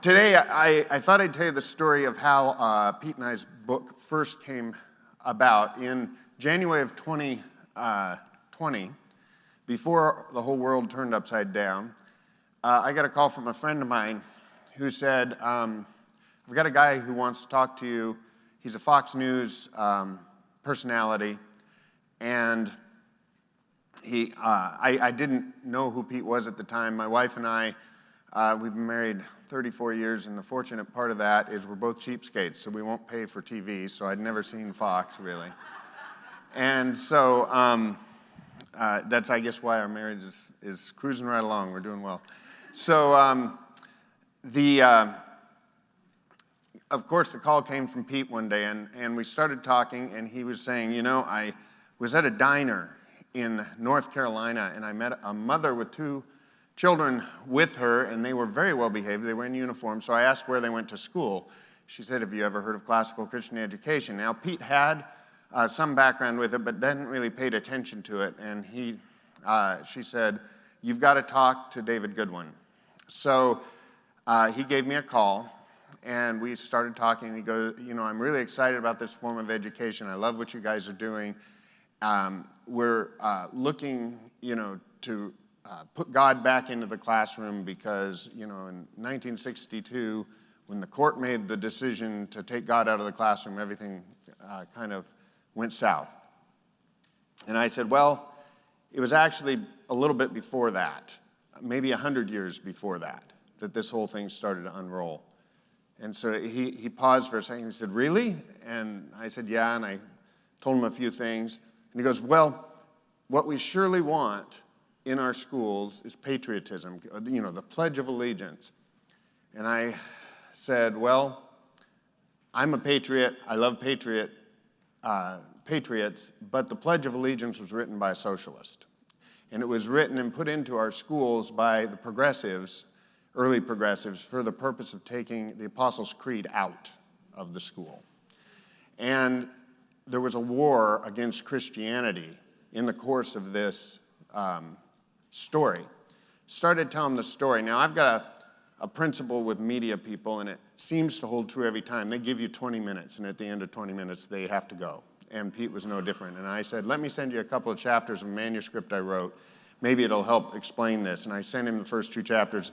Today, I thought I'd tell you the story of how Pete and I's book first came about. In January of 2020, before the whole world turned upside down, I got a call from a friend of mine who said, I've got a guy who wants to talk to you. He's a Fox News personality, and I didn't know who Pete was at the time. My wife and I, we've been married 34 years, and the fortunate part of that is we're both cheapskates, so we won't pay for TV, so I'd never seen Fox, really. And so that's, I guess, why our marriage is cruising right along. We're doing well. So of course, the call came from Pete one day, and we started talking, and he was saying, you know, I was at a diner in North Carolina, and I met a mother with two children with her, and they were very well behaved. They were in uniform, so I asked where they went to school. She said, have you ever heard of classical Christian education? Now, Pete had some background with it, but hadn't really paid attention to it, and she said, you've got to talk to David Goodwin. So he gave me a call, and we started talking, and he goes, you know, I'm really excited about this form of education. I love what you guys are doing. We're looking, you know, to put God back into the classroom because, you know, in 1962, when the court made the decision to take God out of the classroom, everything kind of went south. And I said, well, it was actually a little bit before that, maybe 100 years before that this whole thing started to unroll. And so he paused for a second. He said, really? And I said, yeah. And I told him a few things. And he goes, well, what we surely want in our schools is patriotism, you know, the Pledge of Allegiance. And I said, well, I'm a patriot. I love patriots, but the Pledge of Allegiance was written by a socialist. And it was written and put into our schools by the progressives, early progressives, for the purpose of taking the Apostles' Creed out of the school. And there was a war against Christianity in the course of this story. Started telling the story. Now, I've got a principle with media people, and it seems to hold true every time. They give you 20 minutes, and at the end of 20 minutes, they have to go. And Pete was no different. And I said, let me send you a couple of chapters of manuscript I wrote. Maybe it'll help explain this. And I sent him the first two chapters.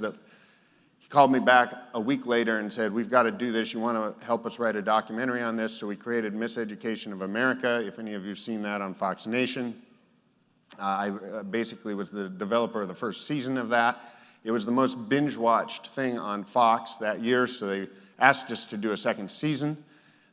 He called me back a week later and said, we've got to do this. You want to help us write a documentary on this? So we created Miseducation of America, if any of you have seen that on Fox Nation. I basically was the developer of the first season of that. It was the most binge-watched thing on Fox that year, so they asked us to do a second season.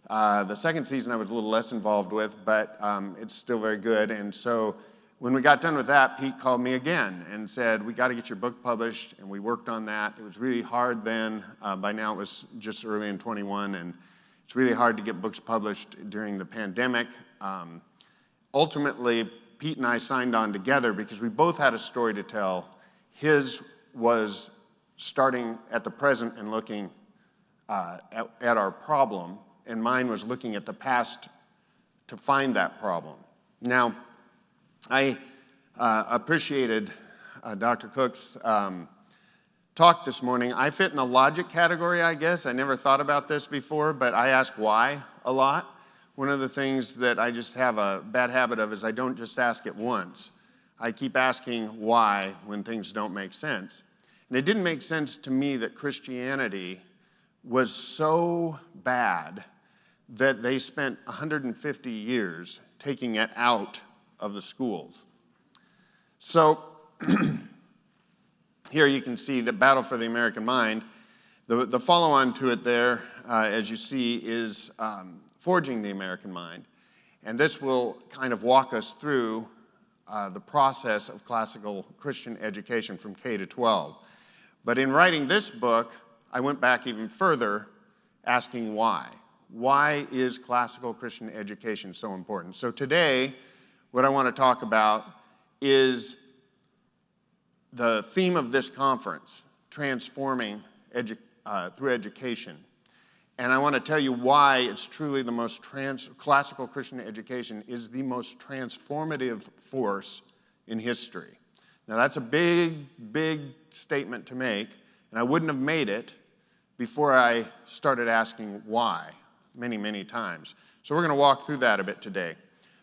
The second season I was a little less involved with, but it's still very good. And so when we got done with that, Pete called me again and said, we got to get your book published, and we worked on that. It was really hard then. By now it was just early in 21, and it's really hard to get books published during the pandemic. Ultimately, Pete and I signed on together because we both had a story to tell. His was starting at the present and looking at our problem, and mine was looking at the past to find that problem. Now, I appreciated Dr. Cook's talk this morning. I fit in the logic category, I guess. I never thought about this before, but I ask why a lot. One of the things that I just have a bad habit of is I don't just ask it once. I keep asking why when things don't make sense. And it didn't make sense to me that Christianity was so bad that they spent 150 years taking it out of the schools. So here you can see the battle for the American mind. The follow-on to it there, as you see, is Forging the American Mind. And this will kind of walk us through the process of classical Christian education from K to 12. But in writing this book, I went back even further, asking why. Why is classical Christian education so important? So today, what I want to talk about is the theme of this conference, transforming through education. And I want to tell you why it's truly the most classical Christian education is the most transformative force in history. Now that's a big, big statement to make, and I wouldn't have made it before I started asking why many, many times. So we're going to walk through that a bit today.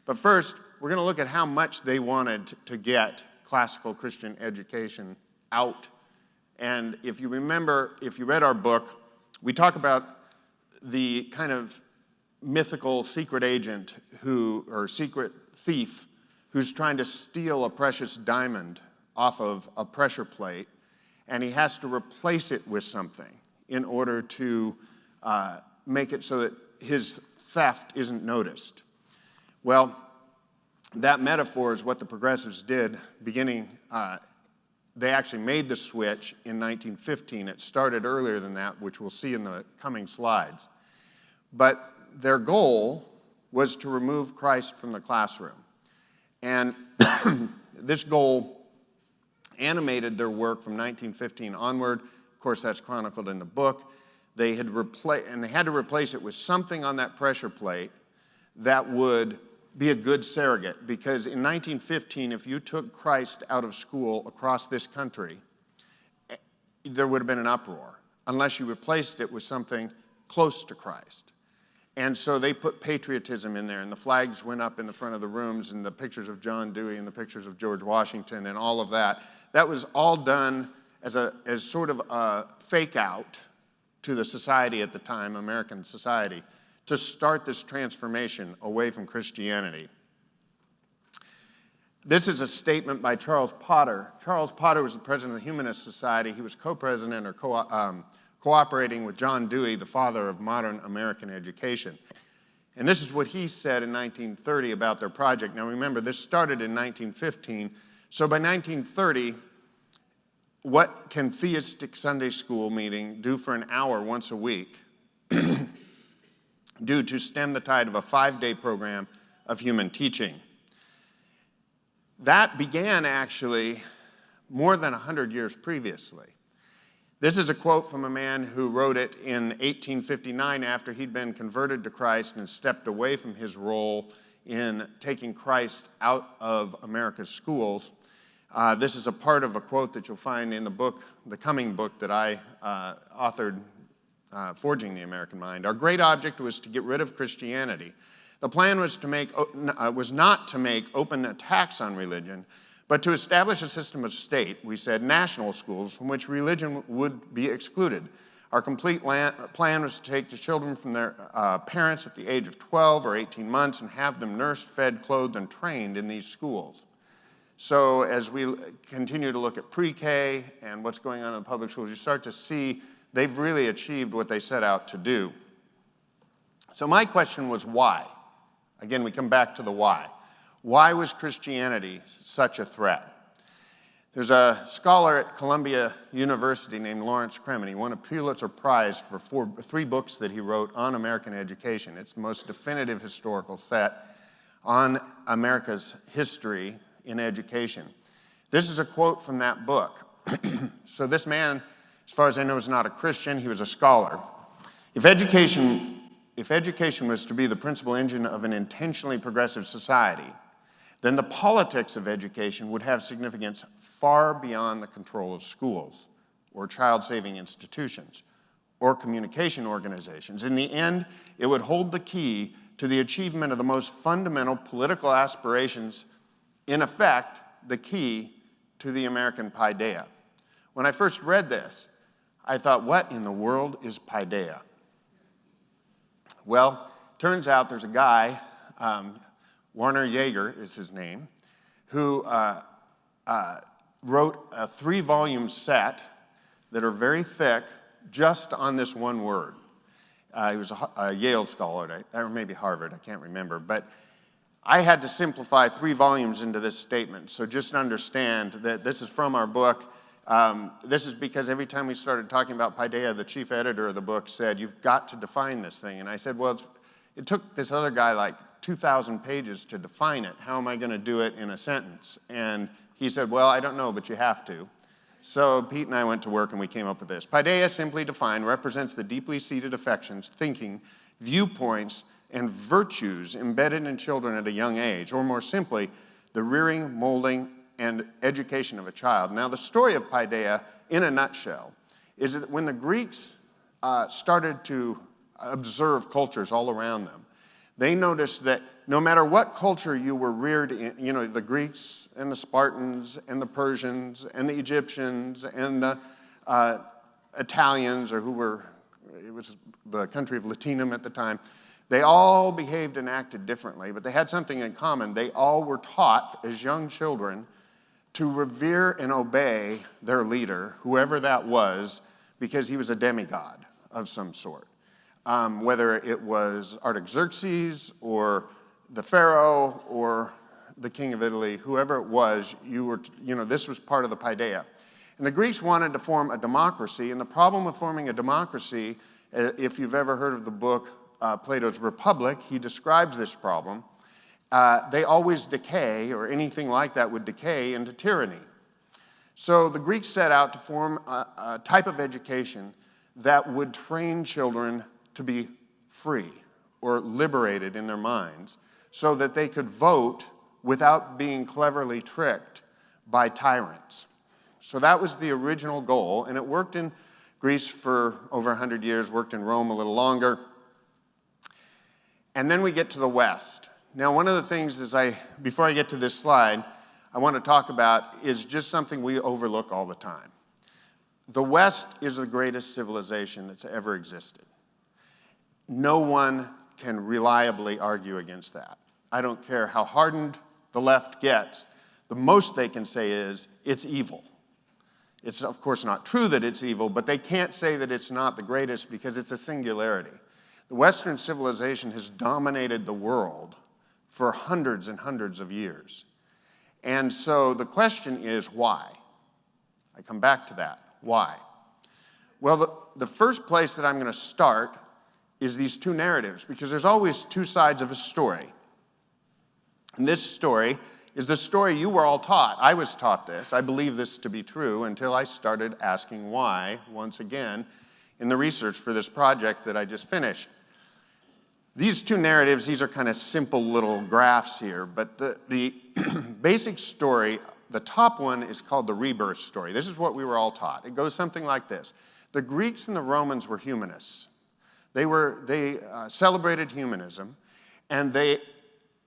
But first, we're going to look at how much they wanted to get classical Christian education out. And if you remember, if you read our book, we talk about the kind of mythical secret agent or secret thief who's trying to steal a precious diamond off of a pressure plate, and he has to replace it with something in order to make it so that his theft isn't noticed. Well, that metaphor is what the progressives did beginning, they actually made the switch in 1915. It started earlier than that, which we'll see in the coming slides. But their goal was to remove Christ from the classroom. And this goal animated their work from 1915 onward. Of course, that's chronicled in the book. They had to replace it with something on that pressure plate that would be a good surrogate, because in 1915, if you took Christ out of school across this country, there would have been an uproar, unless you replaced it with something close to Christ. And so they put patriotism in there, and the flags went up in the front of the rooms, and the pictures of John Dewey and the pictures of George Washington and all of that. That was all done as sort of a fake out to the society at the time, American society, to start this transformation away from Christianity. This is a statement by Charles Potter. Charles Potter was the president of the Humanist Society. He was co-president or cooperating with John Dewey, the father of modern American education. And this is what he said in 1930 about their project. Now remember, this started in 1915. So by 1930, what can theistic Sunday school meeting do for an hour once a week do to stem the tide of a 5-day program of human teaching? That began actually more than 100 years previously. This is a quote from a man who wrote it in 1859 after he'd been converted to Christ and stepped away from his role in taking Christ out of America's schools. This is a part of a quote that you'll find in the book, the coming book that I authored, Forging the American Mind. Our great object was to get rid of Christianity. The plan was not to make open attacks on religion, but to establish a system of state, we said, national schools from which religion would be excluded. Our complete plan was to take the children from their parents at the age of 12 or 18 months and have them nursed, fed, clothed, and trained in these schools. So as we continue to look at pre-K and what's going on in the public schools, you start to see they've really achieved what they set out to do. So my question was why? Again, we come back to the why. Why was Christianity such a threat? There's a scholar at Columbia University named Lawrence Kremen. He won a Pulitzer Prize for 3 books that he wrote on American education. It's the most definitive historical set on America's history in education. This is a quote from that book. So this man, as far as I know, is not a Christian. He was a scholar. If education was to be the principal engine of an intentionally progressive society, then the politics of education would have significance far beyond the control of schools or child-saving institutions or communication organizations. In the end, it would hold the key to the achievement of the most fundamental political aspirations, in effect, the key to the American paideia. When I first read this, I thought, what in the world is paideia? Well, turns out there's a guy, Warner Yeager is his name, who wrote a 3-volume set that are very thick just on this one word. He was a Yale scholar, or maybe Harvard, I can't remember, but I had to simplify 3 volumes into this statement, so just understand that this is from our book. This is because every time we started talking about paideia, the chief editor of the book said, you've got to define this thing. And I said, well, it took this other guy like 2,000 pages to define it. How am I going to do it in a sentence? And he said, well, I don't know, but you have to. So Pete and I went to work and we came up with this. Paideia, simply defined, represents the deeply seated affections, thinking, viewpoints, and virtues embedded in children at a young age, or more simply, the rearing, molding, and education of a child. Now, the story of paideia, in a nutshell, is that when the Greeks started to observe cultures all around them, they noticed that no matter what culture you were reared in, you know, the Greeks and the Spartans and the Persians and the Egyptians and the Italians, or it was the country of Latinum at the time, they all behaved and acted differently, but they had something in common. They all were taught as young children to revere and obey their leader, whoever that was, because he was a demigod of some sort. Whether it was Artaxerxes or the Pharaoh or the king of Italy, whoever it was, this was part of the paideia. And the Greeks wanted to form a democracy, and the problem with forming a democracy, if you've ever heard of the book Plato's Republic, he describes this problem. They always decay, or anything like that would decay into tyranny. So the Greeks set out to form a type of education that would train children to be free or liberated in their minds so that they could vote without being cleverly tricked by tyrants. So that was the original goal, and it worked in Greece for over 100 years, worked in Rome a little longer. And then we get to the West. Now, one of the things before I get to this slide, I want to talk about is just something we overlook all the time. The West is the greatest civilization that's ever existed. No one can reliably argue against that. I don't care how hardened the left gets. The most they can say is, it's evil. It's, of course, not true that it's evil, but they can't say that it's not the greatest because it's a singularity. The Western civilization has dominated the world for hundreds and hundreds of years. And so the question is, why? I come back to that. Why? Well, the first place that I'm going to start is these two narratives, because there's always two sides of a story. And this story is the story you were all taught. I was taught this. I believe this to be true until I started asking why, once again, in the research for this project that I just finished. These two narratives, these are kind of simple little graphs here, but the basic story, the top one is called the rebirth story. This is what we were all taught. It goes something like this. The Greeks and the Romans were humanists. They celebrated humanism, and they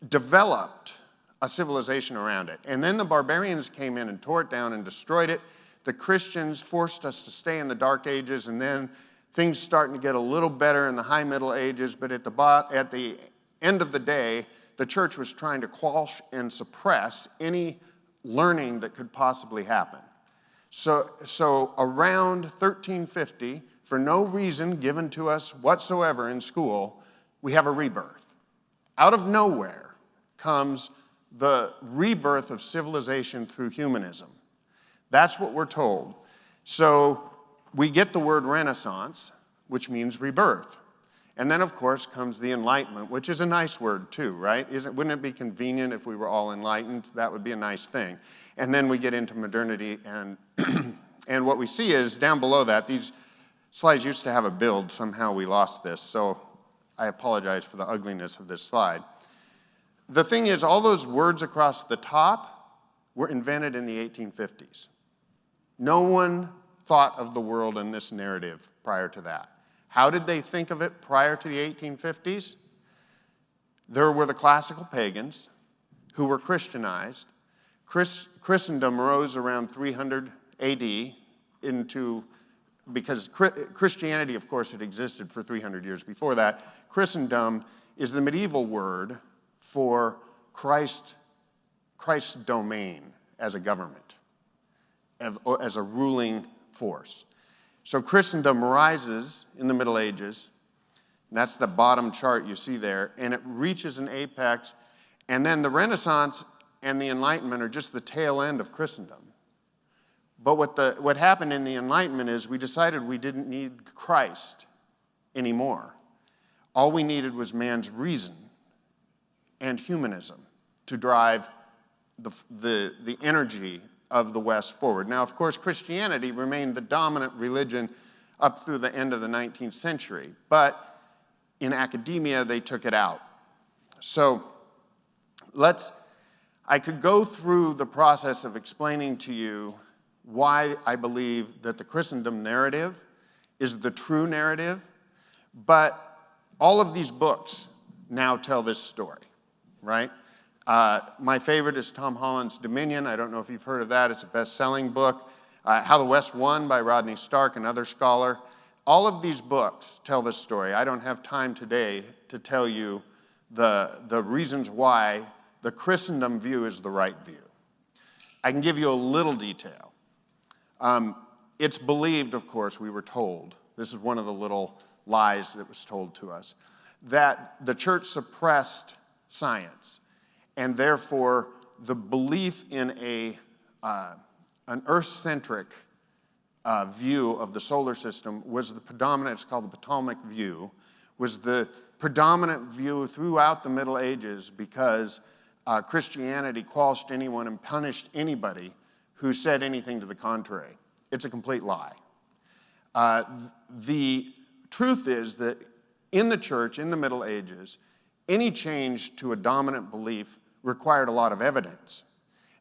developed a civilization around it. And then the barbarians came in and tore it down and destroyed it. The Christians forced us to stay in the Dark Ages, and then things starting to get a little better in the High Middle Ages, but at the end of the day, the church was trying to quash and suppress any learning that could possibly happen. So around 1350, for no reason given to us whatsoever in school, we have a rebirth. Out of nowhere comes the rebirth of civilization through humanism. That's what we're told. So we get the word Renaissance, which means rebirth. And then, of course, comes the Enlightenment, which is a nice word too, right? Wouldn't it be convenient if we were all enlightened? That would be a nice thing. And then we get into modernity, and, and what we see is down below that, these slides used to have a build. Somehow we lost this, so I apologize for the ugliness of this slide. The thing is, all those words across the top were invented in the 1850s. No one thought of the world in this narrative prior to that. How did they think of it prior to the 1850s? There were the classical pagans who were Christianized. Christendom rose around 300 AD because Christianity, of course, had existed for 300 years before that. Christendom is the medieval word for Christ's domain as a government, as a ruling force. So Christendom rises in the Middle Ages, and that's the bottom chart you see there, and it reaches an apex, and then the Renaissance and the Enlightenment are just the tail end of Christendom. But what happened in the Enlightenment is we decided we didn't need Christ anymore. All we needed was man's reason and humanism to drive the energy of the West forward. Now, of course, Christianity remained the dominant religion up through the end of the 19th century, but in academia, they took it out. So I could go through the process of explaining to you why I believe that the Christendom narrative is the true narrative, but all of these books now tell this story, right? My favorite is Tom Holland's Dominion. I don't know if you've heard of that. It's a best-selling book. How the West Won by Rodney Stark, another scholar. All of these books tell this story. I don't have time today to tell you the reasons why the Christendom view is the right view. I can give you a little detail. It's believed, of course, we were told, this is one of the little lies that was told to us, that the church suppressed science, and therefore the belief in an Earth-centric view of the solar system was the predominant, it's called the Ptolemaic view, was the predominant view throughout the Middle Ages because Christianity quashed anyone and punished anybody who said anything to the contrary. It's a complete lie. The truth is that in the church, in the Middle Ages, any change to a dominant belief required a lot of evidence.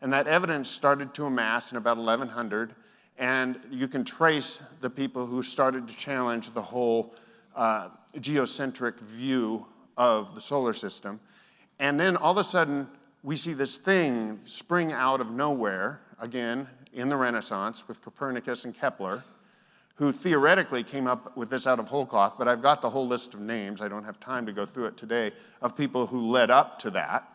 And that evidence started to amass in about 1100, and you can trace the people who started to challenge the whole geocentric view of the solar system. And then all of a sudden, we see this thing spring out of nowhere, again, in the Renaissance with Copernicus and Kepler, who theoretically came up with this out of whole cloth, but I've got the whole list of names, I don't have time to go through it today, of people who led up to that.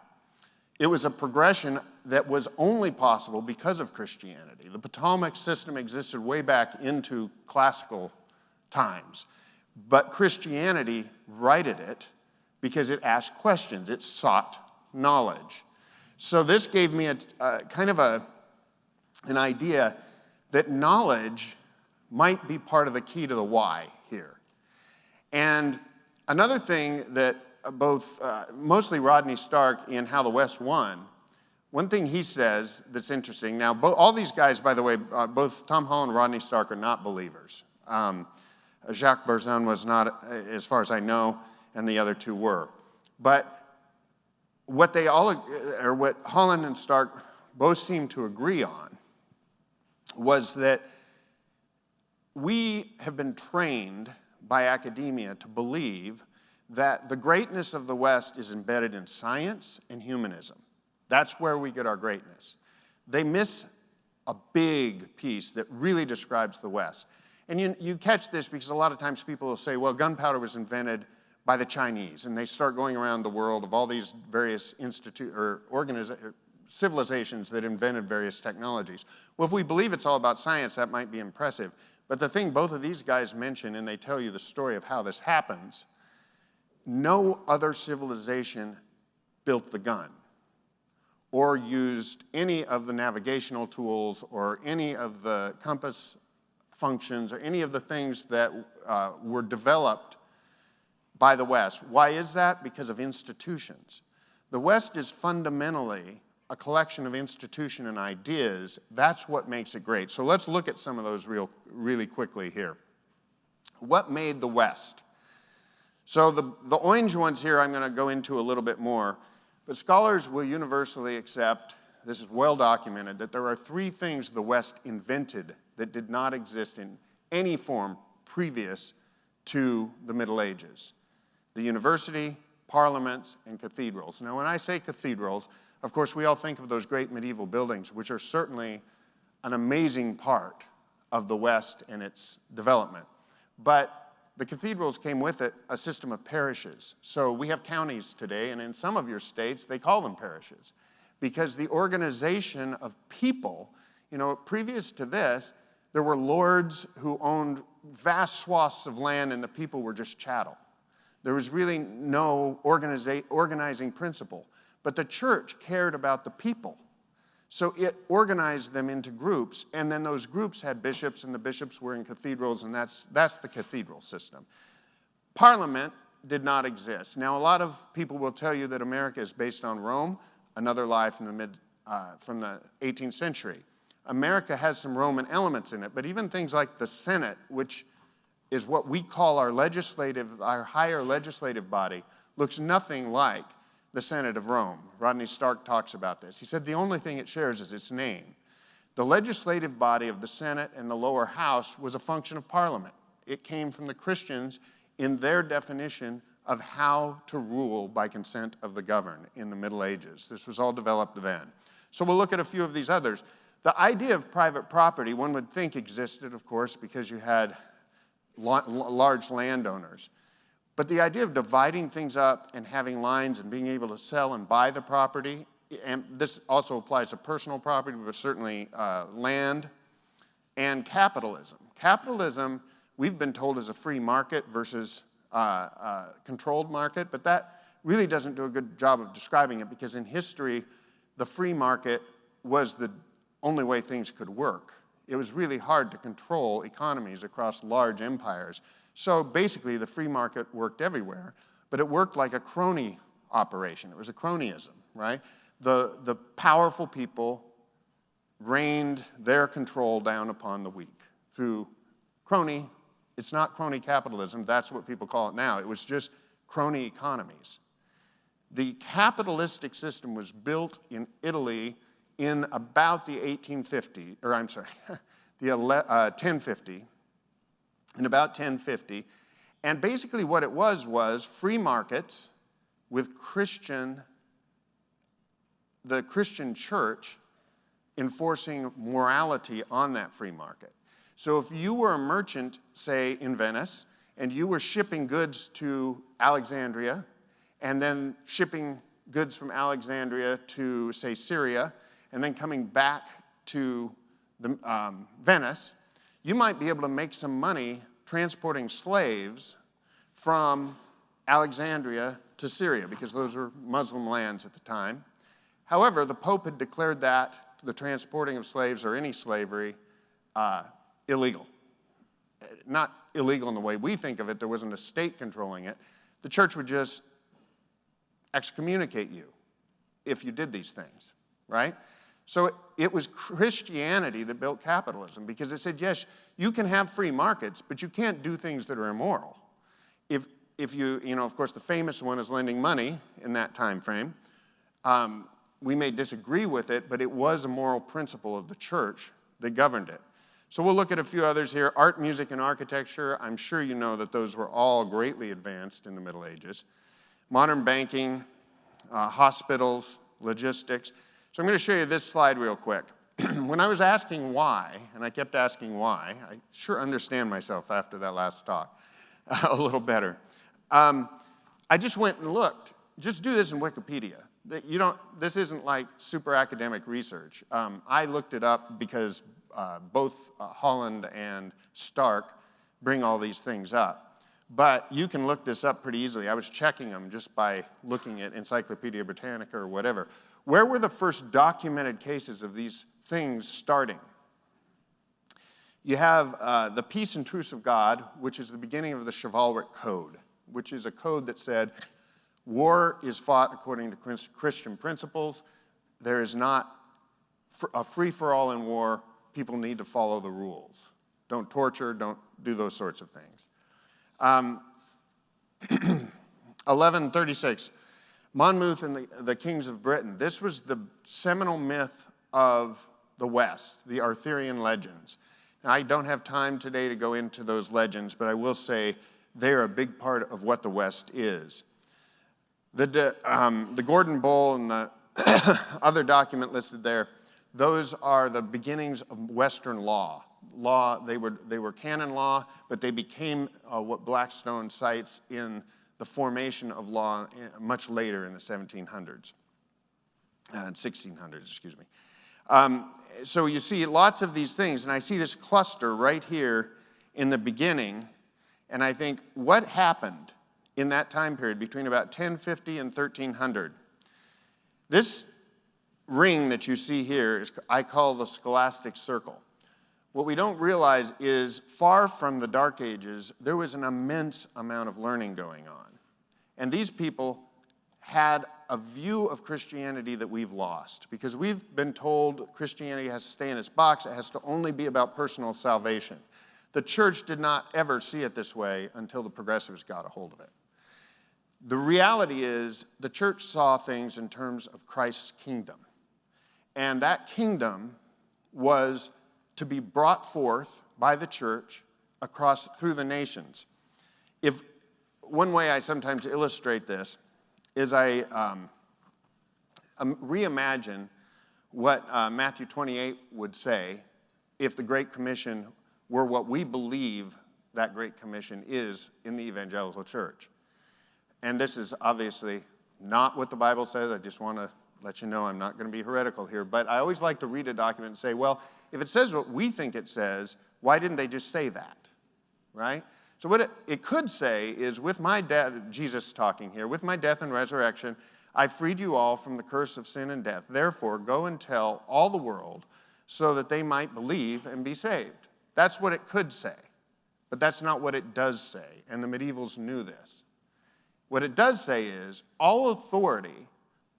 It was a progression that was only possible because of Christianity. The Ptolemaic system existed way back into classical times, but Christianity righted it because it asked questions, it sought knowledge. So this gave me a kind of an idea that knowledge might be part of the key to the why here. And another thing that both, mostly Rodney Stark in How the West Won, one thing he says that's interesting, now all these guys, by the way, both Tom Holland and Rodney Stark are not believers. Jacques Barzun was not, as far as I know, and the other two were. But what they all, or what Holland and Stark both seem to agree on was that we have been trained by academia to believe that the greatness of the West is embedded in science and humanism. That's where we get our greatness. They miss a big piece that really describes the West. And you catch this because a lot of times people will say, well, gunpowder was invented by the Chinese, and they start going around the world of all these various civilizations that invented various technologies. Well, if we believe it's all about science, that might be impressive. But the thing both of these guys mention, and they tell you the story of how this happens, no other civilization built the gun or used any of the navigational tools or any of the compass functions or any of the things that were developed by the West. Why is that? Because of institutions. The West is fundamentally a collection of institutions and ideas. That's what makes it great. So let's look at some of those really quickly here. What made the West? So the orange ones here I'm going to go into a little bit more, but scholars will universally accept, this is well documented, that there are three things the West invented that did not exist in any form previous to the Middle Ages: the university, parliaments, and cathedrals. Now, when I say cathedrals, of course, we all think of those great medieval buildings, which are certainly an amazing part of the West and its development. But the cathedrals came with it a system of parishes. So we have counties today, and in some of your states, they call them parishes, because the organization of people, previous to this, there were lords who owned vast swaths of land, and the people were just chattel. There was really no organizing principle. But the church cared about the people. So it organized them into groups, and then those groups had bishops, and the bishops were in cathedrals, and that's the cathedral system. Parliament did not exist. Now, a lot of people will tell you that America is based on Rome, another lie from the 18th century. America has some Roman elements in it, but even things like the Senate, which is what we call our higher legislative body, looks nothing like the Senate of Rome. Rodney Stark talks about this. He said the only thing it shares is its name. The legislative body of the Senate and the lower house was a function of Parliament. It came from the Christians in their definition of how to rule by consent of the governed in the Middle Ages. This was all developed then. So we'll look at a few of these others. The idea of private property, one would think existed, of course, because you had large landowners. But the idea of dividing things up and having lines and being able to sell and buy the property, and this also applies to personal property, but certainly land, and capitalism. Capitalism, we've been told, is a free market versus controlled market, but that really doesn't do a good job of describing it, because in history, the free market was the only way things could work. It was really hard to control economies across large empires. So basically, the free market worked everywhere, but it worked like a crony operation. It was a cronyism, right? The powerful people rained their control down upon the weak through crony. It's not crony capitalism. That's what people call it now. It was just crony economies. The capitalistic system was built in Italy in about the 1050, in about 1050. And basically what it was free markets with the Christian church enforcing morality on that free market. So if you were a merchant, say, in Venice, and you were shipping goods to Alexandria, and then shipping goods from Alexandria to, say, Syria, and then coming back to Venice, you might be able to make some money transporting slaves from Alexandria to Syria, because those were Muslim lands at the time. However, the Pope had declared that the transporting of slaves or any slavery illegal. Not illegal in the way we think of it. There wasn't a state controlling it. The church would just excommunicate you if you did these things, right? So it was Christianity that built capitalism, because it said, yes, you can have free markets, but you can't do things that are immoral. If you know, of course, the famous one is lending money in that time frame. We may disagree with it, but it was a moral principle of the church that governed it. So we'll look at a few others here. Art, music, and architecture. I'm sure you know that those were all greatly advanced in the Middle Ages. Modern banking, hospitals, logistics. So I'm going to show you this slide real quick. When I was asking why, and I kept asking why, I sure understand myself after that last talk a little better. I just went and looked. Just do this in Wikipedia. This isn't like super academic research. I looked it up because both Holland and Stark bring all these things up. But you can look this up pretty easily. I was checking them just by looking at Encyclopedia Britannica or whatever. Where were the first documented cases of these things starting? You have the Peace and Truce of God, which is the beginning of the Chivalric Code, which is a code that said war is fought according to Christian principles. There is not a free-for-all in war. People need to follow the rules. Don't torture, don't do those sorts of things. 1136, Monmouth and the Kings of Britain. This was the seminal myth of the West, the Arthurian legends. Now, I don't have time today to go into those legends, but I will say they're a big part of what the West is. The Gordon Bull and the other document listed there, those are the beginnings of Western law. They were canon law, but they became what Blackstone cites in the formation of law much later in the 1600s, excuse me. So you see lots of these things, and I see this cluster right here in the beginning, and I think, what happened in that time period between about 1050 and 1300? This ring that you see here I call the scholastic circle. What we don't realize is, far from the Dark Ages, there was an immense amount of learning going on. And these people had a view of Christianity that we've lost, because we've been told Christianity has to stay in its box. It has to only be about personal salvation. The church did not ever see it this way until the progressives got a hold of it. The reality is, the church saw things in terms of Christ's kingdom. And that kingdom was to be brought forth by the church through the nations. One way I sometimes illustrate this is I reimagine what Matthew 28 would say if the Great Commission were what we believe that Great Commission is in the evangelical church. And this is obviously not what the Bible says. I just want to let you know I'm not going to be heretical here. But I always like to read a document and say, well, if it says what we think it says, why didn't they just say that, right? So what it could say is, with my death, Jesus talking here, with my death and resurrection, I freed you all from the curse of sin and death. Therefore, go and tell all the world so that they might believe and be saved. That's what it could say. But that's not what it does say. And the medievals knew this. What it does say is, all authority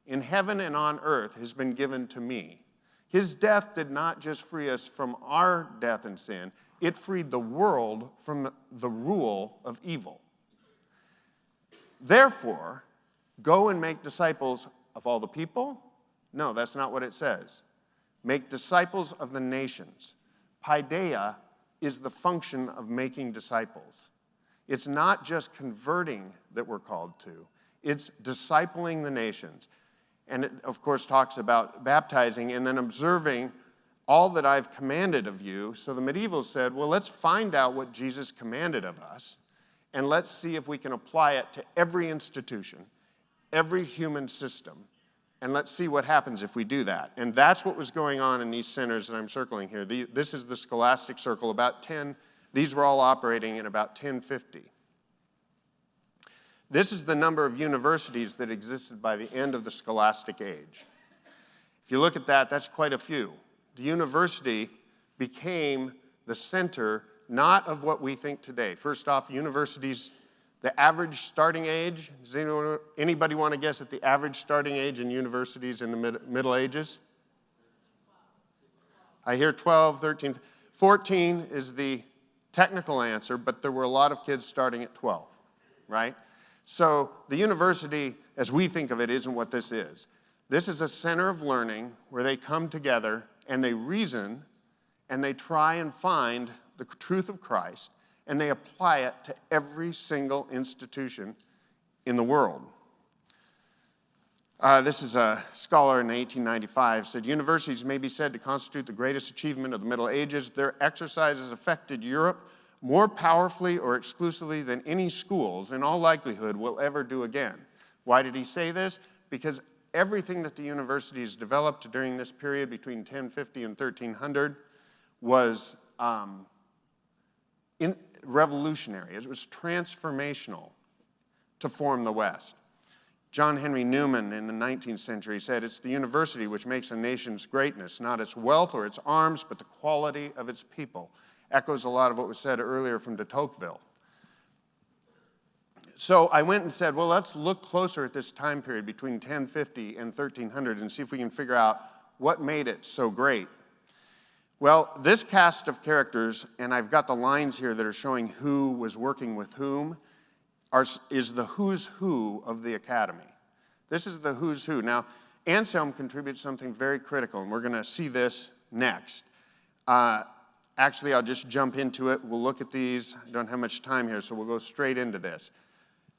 in heaven and on earth has been given to me. His death did not just free us from our death and sin. It freed the world from the rule of evil. Therefore, go and make disciples of all the people? No, that's not what it says. Make disciples of the nations. Paideia is the function of making disciples. It's not just converting that we're called to. It's discipling the nations. And it, of course, talks about baptizing and then observing all that I've commanded of you. So the medievals said, well, let's find out what Jesus commanded of us, and let's see if we can apply it to every institution, every human system, and let's see what happens if we do that. And that's what was going on in these centers that I'm circling here. This is the scholastic circle, these were all operating in about 1050. This is the number of universities that existed by the end of the scholastic age. If you look at that, that's quite a few. The university became the center, not of what we think today. First off, universities, the average starting age, does anybody want to guess at the average starting age in universities in the Middle Ages? I hear 12, 13, 14 is the technical answer, but there were a lot of kids starting at 12, right? So the university, as we think of it, isn't what this is. This is a center of learning where they come together and they reason and they try and find the truth of Christ and they apply it to every single institution in the world. This is a scholar in 1895 said, universities may be said to constitute the greatest achievement of the Middle Ages. Their exercises affected Europe more powerfully or exclusively than any schools, in all likelihood, will ever do again. Why did he say this? Because everything that the universities developed during this period between 1050 and 1300 was revolutionary. It was transformational to form the West. John Henry Newman in the 19th century said, it's the university which makes a nation's greatness, not its wealth or its arms, but the quality of its people. Echoes a lot of what was said earlier from de Tocqueville. So I went and said, well, let's look closer at this time period between 1050 and 1300 and see if we can figure out what made it so great. Well, this cast of characters, and I've got the lines here that are showing who was working with whom, is the who's who of the academy. This is the who's who. Now, Anselm contributes something very critical, and we're going to see this next. Actually, I'll just jump into it. We'll look at these. I don't have much time here, so we'll go straight into this.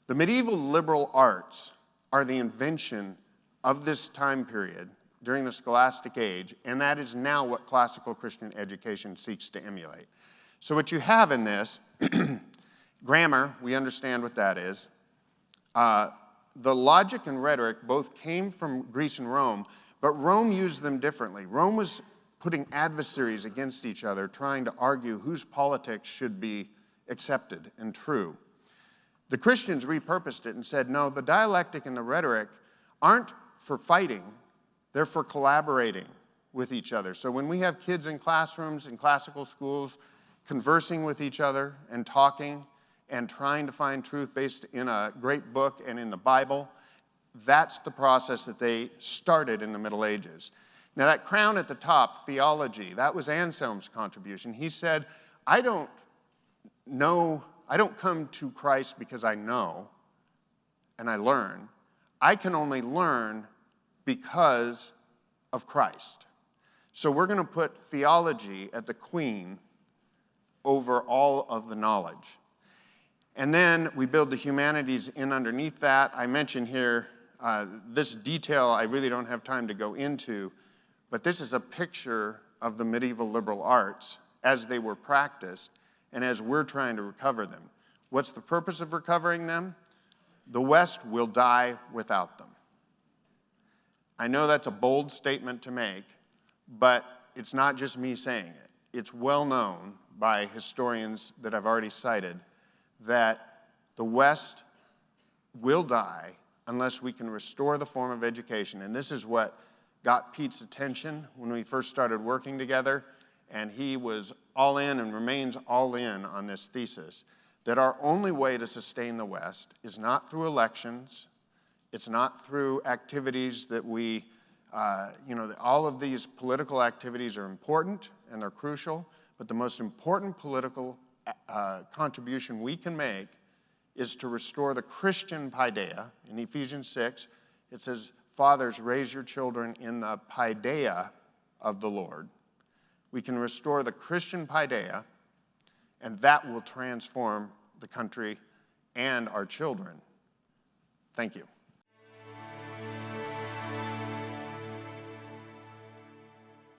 The medieval liberal arts are the invention of this time period during the scholastic age, and that is now what classical Christian education seeks to emulate. So what you have in this, grammar, we understand what that is. The logic and rhetoric both came from Greece and Rome, but Rome used them differently. Rome was putting adversaries against each other, trying to argue whose politics should be accepted and true. The Christians repurposed it and said, no, the dialectic and the rhetoric aren't for fighting, they're for collaborating with each other. So when we have kids in classrooms, in classical schools, conversing with each other and talking and trying to find truth based in a great book and in the Bible, that's the process that they started in the Middle Ages. Now that crown at the top, theology, that was Anselm's contribution. He said, I don't come to Christ because I know and I learn. I can only learn because of Christ. So we're going to put theology at the queen over all of the knowledge. And then we build the humanities in underneath that. I mentioned here, this detail I really don't have time to go into, but this is a picture of the medieval liberal arts as they were practiced and as we're trying to recover them. What's the purpose of recovering them? The West will die without them. I know that's a bold statement to make, but it's not just me saying it. It's well known by historians that I've already cited that the West will die unless we can restore the form of education. And this is what got Pete's attention when we first started working together, and he was all in and remains all in on this thesis, that our only way to sustain the West is not through elections, it's not through activities that we, all of these political activities are important and they're crucial, but the most important political contribution we can make is to restore the Christian paideia. In Ephesians 6, it says, fathers, raise your children in the paideia of the Lord. We can restore the Christian paideia, and that will transform the country and our children. Thank you.